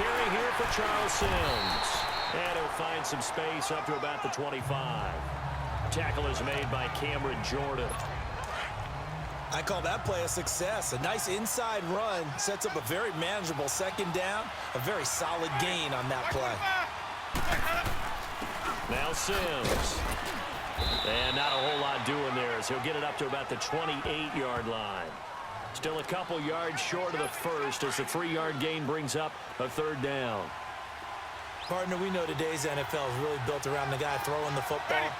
carry here for Charles Sims. And he'll find some space up to about the 25. Tackle is made by Cameron Jordan. I call that play a success. A nice inside run sets up a very manageable second down. A very solid gain on that play. Now Sims. And not a whole lot doing there as he'll get it up to about the 28-yard line. Still a couple yards short of the first as the 3-yard gain brings up a third down. Partner, we know today's NFL is really built around the guy throwing the football.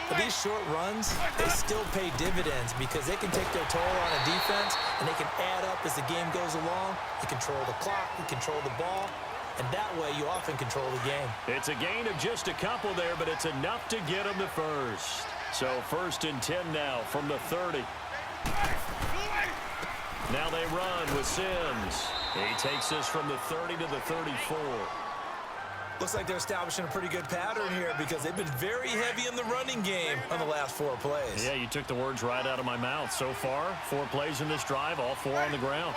But these short runs, they still pay dividends because they can take their toll on a defense and they can add up as the game goes along. You control the clock, you control the ball, and that way you often control the game. It's a gain of just a couple there, but it's enough to get them the first. So 1st and 10 now from the 30. Now they run with Sims. He takes this from the 30 to the 34. Looks like they're establishing a pretty good pattern here because they've been very heavy in the running game on the last 4 plays. Yeah, you took the words right out of my mouth. So far, 4 plays in this drive, all 4 on the ground.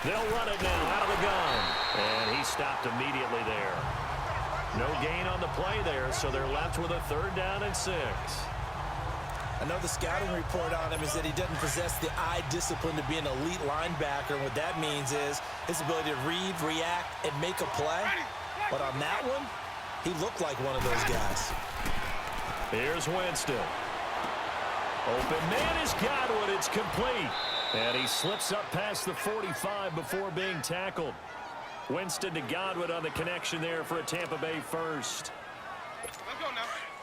They'll run it now out of the gun. And he stopped immediately there. No gain on the play there, so they're left with a 3rd down and 6. I know the scouting report on him is that he doesn't possess the eye discipline to be an elite linebacker. And what that means is his ability to read, react, and make a play. But on that one, he looked like one of those guys. Here's Winston. Open man is Godwin. It's complete. And he slips up past the 45 before being tackled. Winston to Godwin on the connection there for a Tampa Bay first.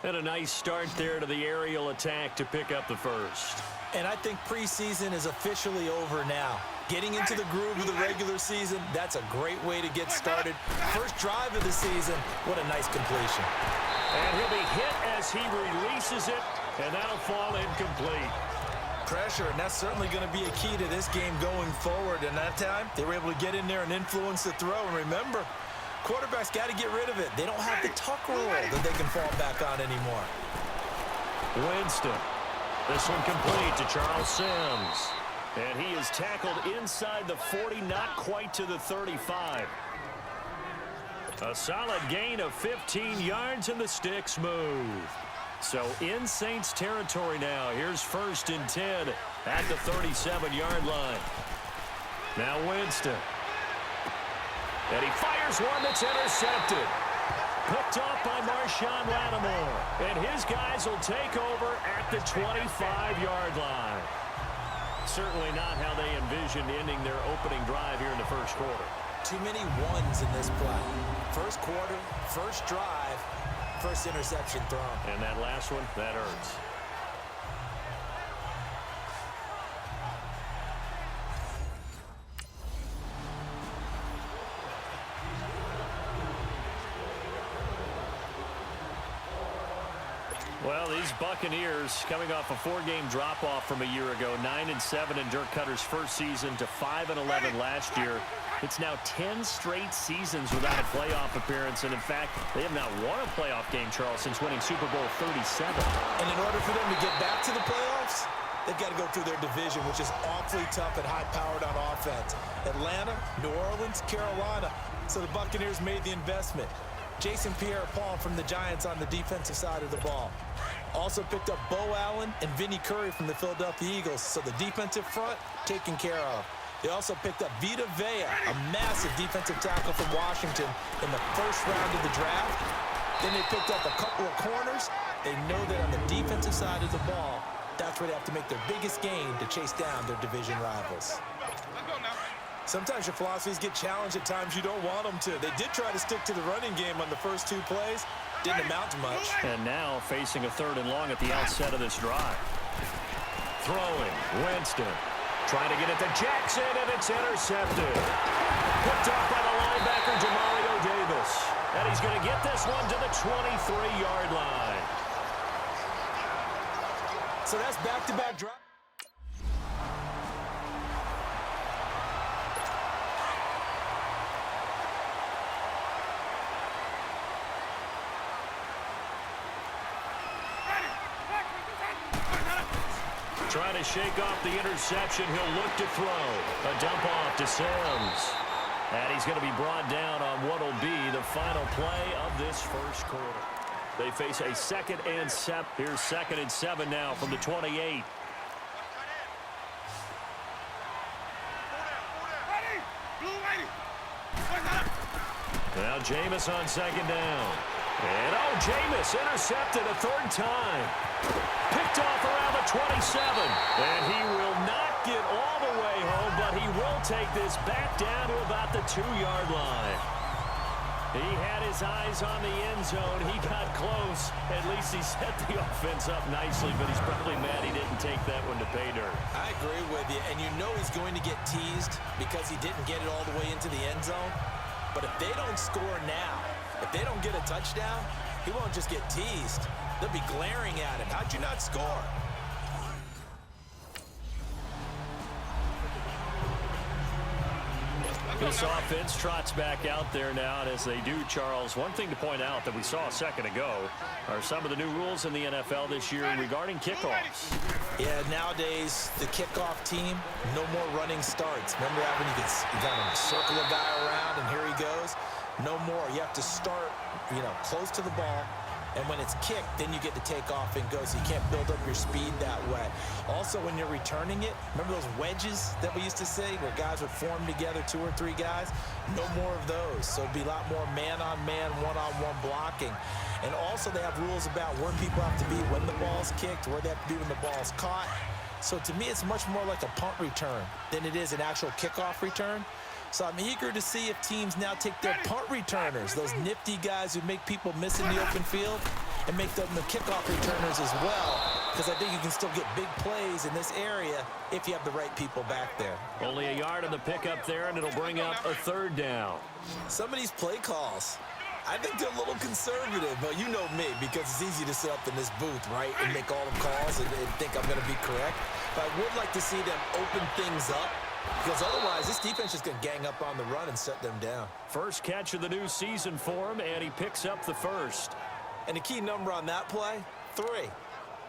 And a nice start there to the aerial attack to pick up the first. And I think preseason is officially over now. Getting into the groove of the regular season, that's a great way to get started. First drive of the season, what a nice completion. And he'll be hit as he releases it, and that'll fall incomplete. Pressure, and that's certainly going to be a key to this game going forward. And that time, they were able to get in there and influence the throw. And remember, quarterbacks got to get rid of it. They don't have the tuck roll that they can fall back on anymore. Winston. This one complete to Charles Sims. And he is tackled inside the 40, not quite to the 35. A solid gain of 15 yards, and the sticks move. So in Saints territory now. Here's 1st and 10 at the 37-yard line. Now Winston. And he fires one that's intercepted. Picked off by Marshawn Lattimore. And his guys will take over at the 25-yard line. Certainly not how they envisioned ending their opening drive here in the first quarter. Too many ones in this play. First quarter, first drive, first interception thrown. And that last one, that hurts. Well, these Buccaneers coming off a 4-game drop-off from a year ago, 9-7 in Dirk Cutter's first season to 5-11 last year. It's now 10 straight seasons without a playoff appearance, and in fact, they have not won a playoff game, Charles, since winning Super Bowl 37. And in order for them to get back to the playoffs, they've got to go through their division, which is awfully tough and high-powered on offense. Atlanta, New Orleans, Carolina. So the Buccaneers made the investment. Jason Pierre-Paul from the Giants on the defensive side of the ball. Also picked up Bo Allen and Vinny Curry from the Philadelphia Eagles. So the defensive front taken care of. They also picked up Vita Vea, a massive defensive tackle from Washington in the first round of the draft. Then they picked up a couple of corners. They know that on the defensive side of the ball, that's where they have to make their biggest gain to chase down their division rivals. Sometimes your philosophies get challenged at times you don't want them to. They did try to stick to the running game on the first 2 plays. Didn't amount to much. And now facing a 3rd and long at the outset of this drive. Throwing, Winston. Trying to get it to Jackson, and it's intercepted. Picked off by the linebacker, Demario Davis. And he's going to get this one to the 23-yard line. So that's back-to-back drive. Trying to shake off the interception. He'll look to throw. A dump off to Sims. And he's going to be brought down on what will be the final play of this first quarter. They face a 2nd and 7. Here's 2nd and 7 now from the 28. Now Jameis on 2nd down. And Jameis intercepted a 3rd time. Picked off around the 27. And he will not get all the way home, but he will take this back down to about the 2-yard line. He had his eyes on the end zone. He got close. At least he set the offense up nicely, but he's probably mad he didn't take that one to pay dirt. I agree with you, and you know he's going to get teased because he didn't get it all the way into the end zone. But if they don't score now, if they don't get a touchdown, he won't just get teased. They'll be glaring at him. How'd you not score? This offense trots back out there now, and as they do, Charles, one thing to point out that we saw a second ago are some of the new rules in the NFL this year regarding kickoffs. Yeah, nowadays, the kickoff team, no more running starts. Remember that when you got to circle a guy around, and here he goes? No more. You have to start, close to the ball. And when it's kicked, then you get to take off and go, so you can't build up your speed that way. Also, when you're returning it, remember those wedges that we used to say where guys would form together, 2 or 3 guys? No more of those. So it'd be a lot more man-on-man, one-on-one blocking. And also, they have rules about where people have to be when the ball's kicked, where they have to be when the ball's caught. So to me, it's much more like a punt return than it is an actual kickoff return. So I'm eager to see if teams now take their punt returners, those nifty guys who make people miss in the open field, and make them the kickoff returners as well, because I think you can still get big plays in this area if you have the right people back there. Only a yard on the pickup there, and it'll bring up a 3rd down. Some of these play calls, I think they're a little conservative, but you know me, because it's easy to sit up in this booth, right, and make all the calls and think I'm going to be correct. But I would like to see them open things up, because otherwise, this defense is going to gang up on the run and shut them down. First catch of the new season for him, and he picks up the 1st. And the key number on that play, 3.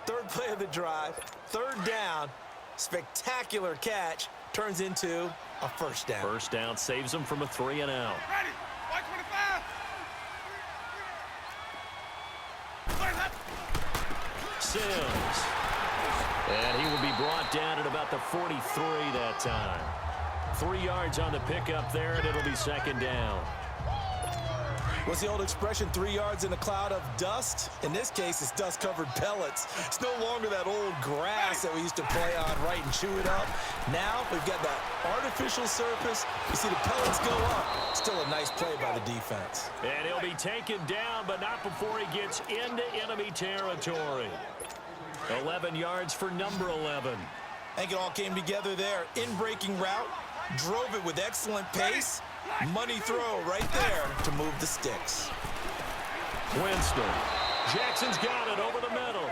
3rd play of the drive, 3rd down, spectacular catch, turns into a 1st down. 1st down saves him from a 3 and out. Ready, 125. Sims. And he will be brought down at about the 43 that time. 3 yards on the pickup there, and it'll be 2nd down. What's the old expression, 3 yards in a cloud of dust? In this case, it's dust-covered pellets. It's no longer that old grass that we used to play on, right, and chew it up. Now we've got that artificial surface. You see the pellets go up. Still a nice play by the defense. And he'll be taken down, but not before he gets into enemy territory. 11 yards for number 11. I think it all came together there. In-breaking route, drove it with excellent pace. Money throw right there to move the sticks. Winston. Jackson's got it over the middle.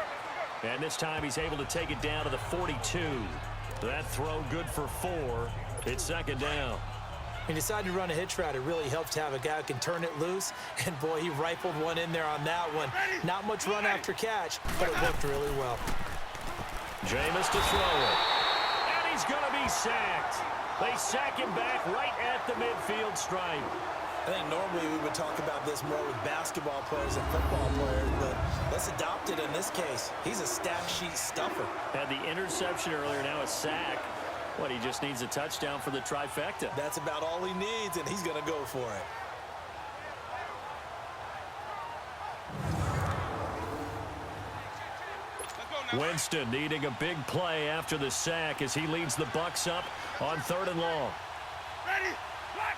And this time he's able to take it down to the 42. That throw good for 4. It's 2nd down. He decided to run a hitch route. It really helps to have a guy who can turn it loose. And, boy, he rifled one in there on that one. Not much run after catch, but it worked really well. Jameis to throw it. And he's going to be sacked. They sack him back right at the midfield stripe. I think normally we would talk about this more with basketball players and football players, but let's adopt it in this case. He's a stat sheet stuffer. Had the interception earlier, now a sack. What, he just needs a touchdown for the trifecta. That's about all he needs, and he's going to go for it. Winston needing a big play after the sack as he leads the Bucs up on 3rd and long. Ready, black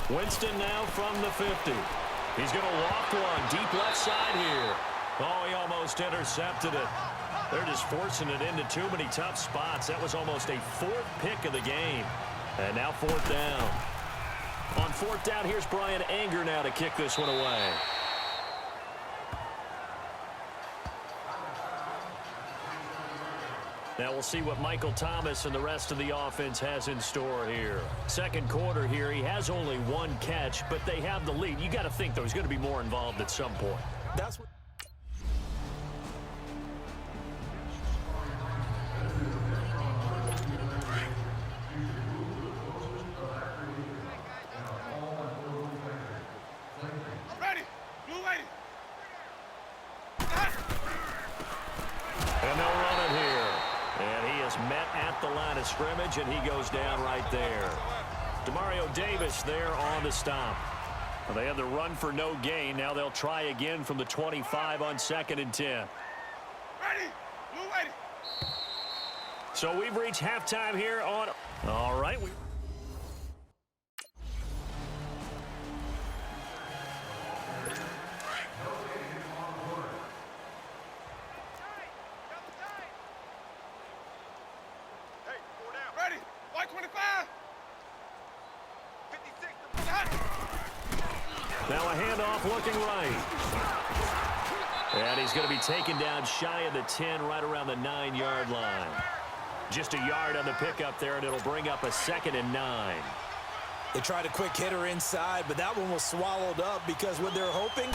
22. Winston now from the 50. He's going to walk one deep left side here. Oh, he almost intercepted it. They're just forcing it into too many tough spots. That was almost a 4th pick of the game. And now 4th down. On 4th down, here's Brian Anger now to kick this one away. Now we'll see what Michael Thomas and the rest of the offense has in store here. 2nd quarter here, he has only 1 catch, but they have the lead. You got to think, though, he's going to be more involved at some point. That's what. of scrimmage, and he goes down right there. Demario Davis there on the stop. Well, they had the run for no gain. Now they'll try again from the 25 on 2nd and 10. Ready. Blue ready. So we've reached halftime here on... All right. Ready. White 25. 56. Hot. Now a handoff looking right. And he's going to be taken down shy of the 10, right around the 9-yard line. Just a yard on the pickup there, and it'll bring up a 2nd and 9. They tried a quick hitter inside, but that one was swallowed up because what they're hoping,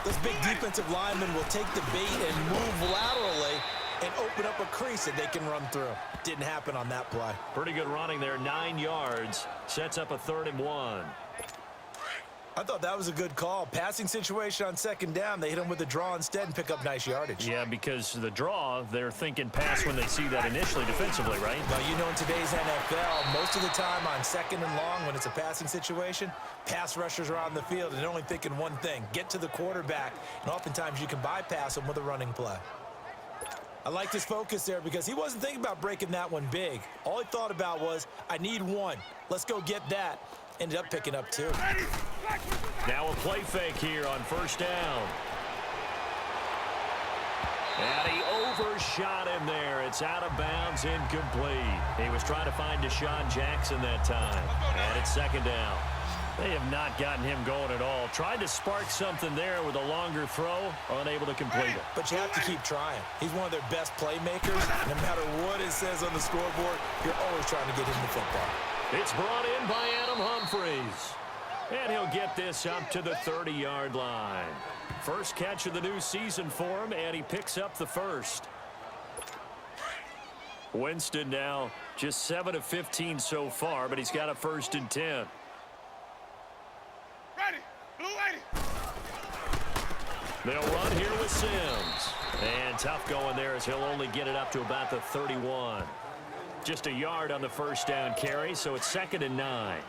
those big defensive linemen will take the bait and move laterally and open up a crease that they can run through. Didn't happen on that play. Pretty good running there, 9 yards. Sets up a 3rd and 1. I thought that was a good call. Passing situation on 2nd down. They hit him with a draw instead and pick up nice yardage. Yeah, because the draw, they're thinking pass when they see that initially defensively, right? Well, you know, in today's NFL, most of the time on 2nd and long, when it's a passing situation, pass rushers are on the field and they're only thinking one thing, get to the quarterback. And oftentimes you can bypass them with a running play. I liked his focus there because he wasn't thinking about breaking that one big. All he thought about was, I need one. Let's go get that. Ended up picking up 2. Now a play fake here on 1st down. And he overshot him there. It's out of bounds, incomplete. He was trying to find Deshaun Jackson that time. And it's 2nd down. They have not gotten him going at all. Tried to spark something there with a longer throw, unable to complete it. But you have to keep trying. He's one of their best playmakers. No matter what it says on the scoreboard, you're always trying to get him the football. It's brought in by Adam Humphries. And he'll get this up to the 30-yard line. First catch of the new season for him, and he picks up the 1st. Winston now just 7 of 15 so far, but he's got a 1st and 10. Ready. Blue ready. They'll run here with Sims. And tough going there as he'll only get it up to about the 31. Just a yard on the 1st down carry, so it's 2nd and 9.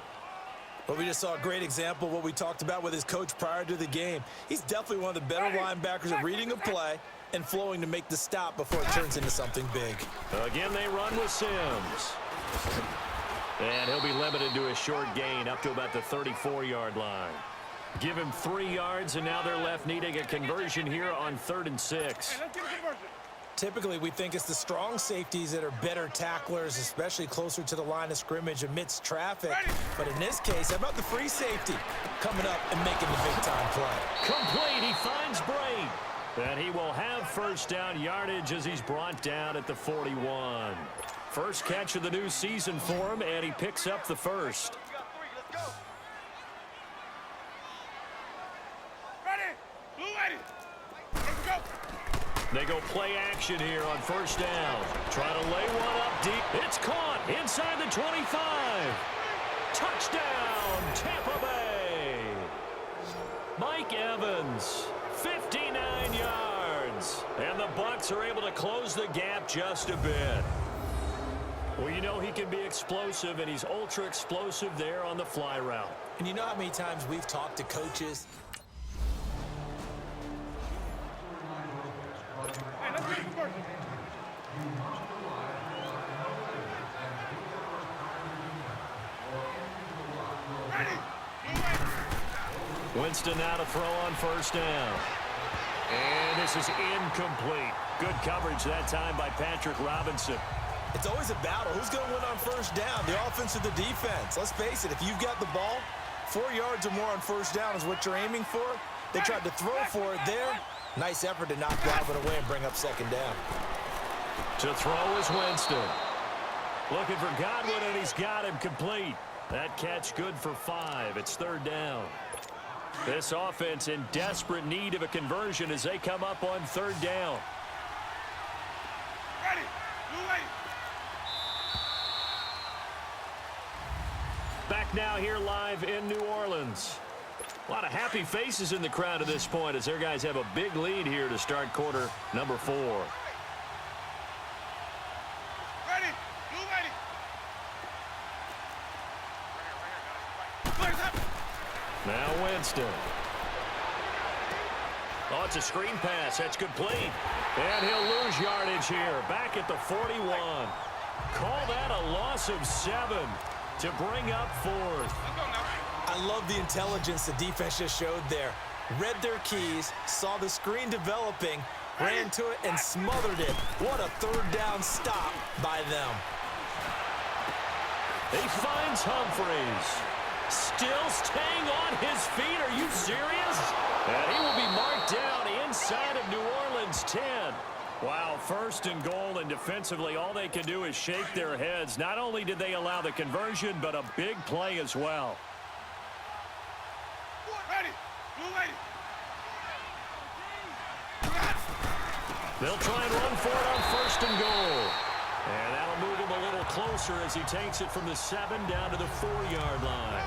Well, we just saw a great example of what we talked about with his coach prior to the game. He's definitely one of the better linebackers at reading a play and flowing to make the stop before it turns into something big. Again, they run with Sims. And he'll be limited to a short gain up to about the 34-yard line. Give him 3 yards, and now they're left needing a conversion here on 3rd and 6. Hey, let's get a conversion. Typically, we think it's the strong safeties that are better tacklers, especially closer to the line of scrimmage amidst traffic. But in this case, how about the free safety coming up and making the big-time play? Complete. He finds Braid. And he will have 1st down yardage as he's brought down at the 41. First catch of the new season for him, and he picks up the 1st. We got 3. Let's go. Ready. Blue ready. Let's go. They go play action here on 1st down. Trying to lay one up deep. It's caught inside the 25. Touchdown, Tampa Bay. Mike Evans, 59 yards. And the Bucs are able to close the gap just a bit. Well, you know he can be explosive, and he's ultra explosive there on the fly route. And you know how many times we've talked to coaches? Hey, let's get a conversion. Ready. Blue ready. Winston now to throw on 1st down. And this is incomplete. Good coverage that time by Patrick Robinson. It's always a battle. Who's going to win on 1st down, the offense or the defense? Let's face it, if you've got the ball, 4 yards or more on 1st down is what you're aiming for. They tried to throw for it there. Nice effort to knock Galvin away and bring up 2nd down. To throw is Winston. Looking for Godwin, and he's got him complete. That catch good for 5. It's 3rd down. This offense in desperate need of a conversion as they come up on 3rd down. Ready. Blue ready. Back now here live in New Orleans. A lot of happy faces in the crowd at this point as their guys have a big lead here to start quarter number 4. Ready. Blue ready. Now Winston. Oh, it's a screen pass. That's complete. And he'll lose yardage here. Back at the 41. Call that a loss of 7 to bring up 4th. I love the intelligence the defense just showed there. Read their keys, saw the screen developing, ran to it, and smothered it. What a third down stop by them. He finds Humphreys. Still staying on his feet. Are you serious? And he will be marked down inside of New Orleans 10. Wow, 1st and goal, and defensively all they can do is shake their heads. Not only did they allow the conversion, but a big play as well. Ready. Blue lady. They'll try and run for it on 1st and goal. And that'll move him a little closer as he takes it from the 7 down to the 4-yard line.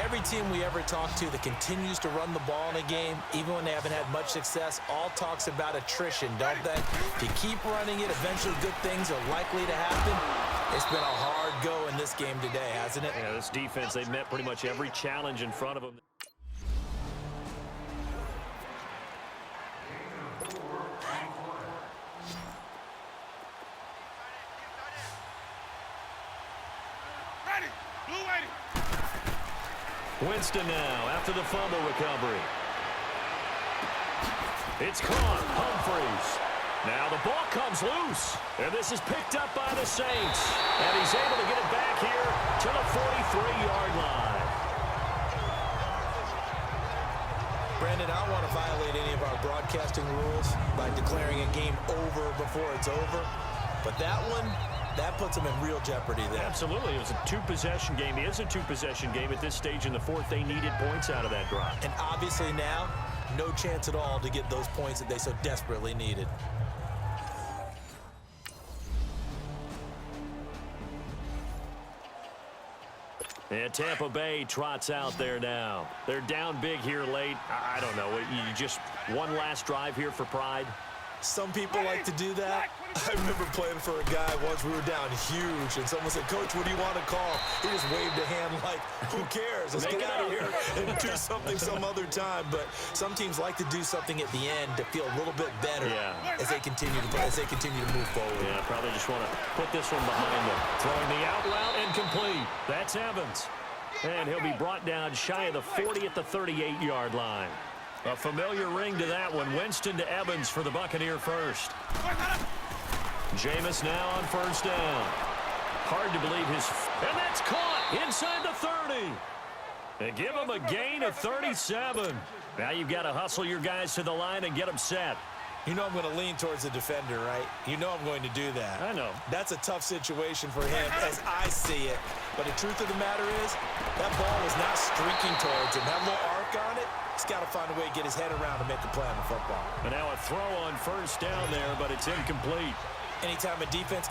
Every team we ever talk to that continues to run the ball in a game, even when they haven't had much success, all talks about attrition, don't they? If you keep running it, eventually good things are likely to happen. It's been a hard go in this game today, hasn't it? Yeah, this defense, they've met pretty much every challenge in front of them. Ready. Blue lady. Winston now after the fumble recovery. It's caught. Humphreys. Now the ball comes loose. And this is picked up by the Saints. And he's able to get it back here to the 43-yard line. Brandon, I don't want to violate any of our broadcasting rules by declaring a game over before it's over. But that one, that puts them in real jeopardy there. Absolutely. It was a 2-possession game. It is a 2-possession game at this stage in the 4th. They needed points out of that drive. And obviously now, no chance at all to get those points that they so desperately needed. And Tampa Bay trots out there now. They're down big here late. I don't know. You just one last drive here for pride? Some people like to do that. I remember playing for a guy once. We were down huge, and someone said, "Coach, what do you want to call?" He just waved a hand like, "Who cares? Let's get out of here and do something some other time." But some teams like to do something at the end to feel a little bit better as they continue to play, as they continue to move forward. Yeah, probably just want to put this one behind them. Throwing the out route and complete. That's Evans. And he'll be brought down shy of the 40 at the 38-yard line. A familiar ring to that one. Winston to Evans for the Buccaneer first. Jameis now on 1st down. Hard to believe his... And that's caught inside the 30. They give him a gain of 37. Now you've got to hustle your guys to the line and get them set. You know I'm going to lean towards the defender, right? You know I'm going to do that. I know. That's a tough situation for him as I see it. But the truth of the matter is, that ball was not streaking towards him. That little arc on it, he's got to find a way to get his head around to make a play on the football. And now a throw on 1st down there, but it's incomplete. Anytime a defense